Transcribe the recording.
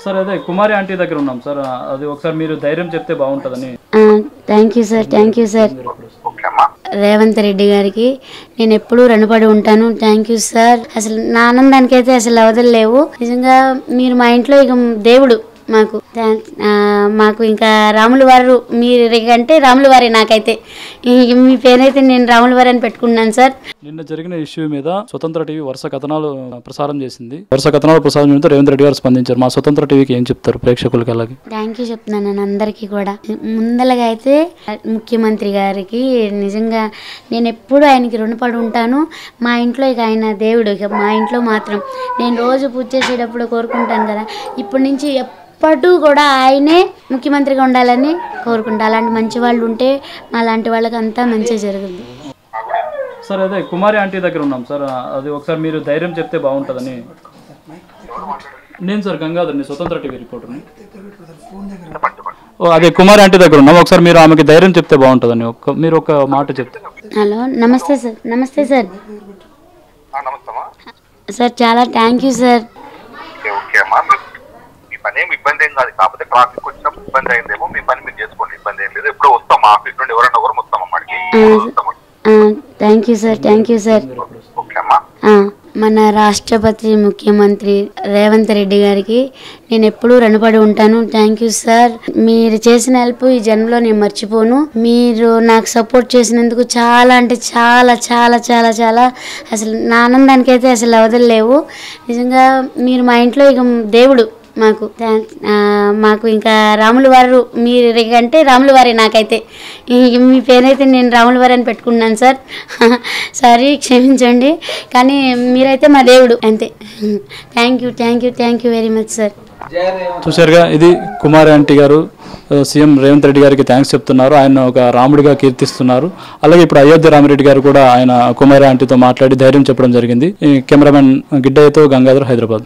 Sir అదే కుమారి aunty దగ్గర ఉన్నాం సార్. అది ఒకసారి మీరు ధైర్యం చెప్తే బాగుంటుందని. Thank you sir, thank you sir. Revanth Reddy గారికి నేను ఎప్పుడూ రుణపడి ఉంటాను. Thank you sir. అసలు నా ఆనందానికి అయితే అసలు అవధులు లేవు. నిజంగా మీరు మా ఇంట్లో ఇక దేవుడు మాకు ఇంకా రాముల వారు మీరు అంటే రాముల వారే. నాకైతే మీ పేరైతే నేను రాముల వారి అని పెట్టుకున్నాను సార్. నిన్న జరిగిన ఇష్యూ మీద స్వతంత్ర టీవీ వరుస కథనాలు ప్రసారం చేసింది. వరుస కథనాలు ప్రసారం చేయడంతో రేవంత్ రెడ్డి గారు స్పందించారు. మా స్వతంత్ర టీవీకి ఏం చెప్తారు ప్రేక్షకులకి? అలాగే థ్యాంక్ యూ చెప్తున్నాను నేను అందరికీ కూడా. ముందలగా అయితే ముఖ్యమంత్రి గారికి నిజంగా నేను ఎప్పుడు ఆయనకి రుణపడి ఉంటాను. మా ఇంట్లో ఇక ఆయన దేవుడు. ఇక మా ఇంట్లో మాత్రం నేను రోజు పూజ చేసేటప్పుడు కోరుకుంటాను కదా, ఇప్పటి నుంచి ఎప్పుడు కూడా ఆయనే ముఖ్యమంత్రిగా ఉండాలని కోరుకుంటా. అలాంటి మంచి వాళ్ళు ఉంటే మా లాంటి వాళ్ళకి అంతా మంచిగా జరుగుతుంది సార్. అదే కుమారి ఆంటీ దగ్గర ఉన్నాం సార్. అది ఒకసారి మీరు ధైర్యం చెప్తే బాగుంటుందని. నేను సార్ గంగాధర్ని, స్వతంత్ర టీవీ రిపోర్టర్ని. అదే కుమారి ఆంటీ దగ్గర ఉన్నాం. ఒకసారి మీరు ఆమెకి ధైర్యం చెప్తే బాగుంటుందని మీరు ఒక మాట చెప్తే. హలో, నమస్తే సార్. నమస్తే సార్. సార్ చాలా థ్యాంక్ యూ సార్. పని ఏమి ఇబ్బంది ఏం కాదు, కాకపోతే ట్రాఫిక్ వచ్చినప్పుడు ఇబ్బంది అయిందేమో. మీ పని మీరు చేసుకోండి, ఇబ్బంది ఏం లేదు. ఎప్పుడో వస్తాం ఆఫీస్ నుండి, ఎవరన్నా ఎవరు వస్తాం అమ్మడికి. Thank you sir, thank you sir. మన రాష్ట్రపతి ముఖ్యమంత్రి రేవంత్ రెడ్డి గారికి నేను ఎప్పుడూ రుణపడి ఉంటాను. Thank you sir. మీరు చేసిన హెల్ప్ ఈ జన్మలో నేను మర్చిపోను. మీరు నాకు సపోర్ట్ చేసినందుకు చాలా అంటే చాలా చాలా చాలా చాలా అసలు నా ఆనందానికి అయితే అసలు అవధులు లేవు. నిజంగా మీరు మా ఇంట్లో ఇక దేవుడు మాకు ఇంకా రాముల వారు మీరు అంటే రాముల వారే. నాకైతే మీ పేరైతే నేను రాముల వారి అని పెట్టుకున్నాను సార్. సారీ, క్షమించండి, కానీ మీరైతే మా దేవుడు అంతే. Thank you, thank you, thank you very much sir. చూశారుగా, ఇది కుమారి ఆంటీ గారు సీఎం రేవంత్ రెడ్డి గారికి థ్యాంక్స్ చెప్తున్నారు. ఆయన ఒక రాముడిగా కీర్తిస్తున్నారు. అలాగే ఇప్పుడు అయోధ్య రామిరెడ్డి గారు కూడా ఆయన కుమారి ఆంటీతో మాట్లాడి ధైర్యం చెప్పడం జరిగింది. కెమెరామెన్ గిడ్డయ్యతో గంగాధర్, హైదరాబాద్.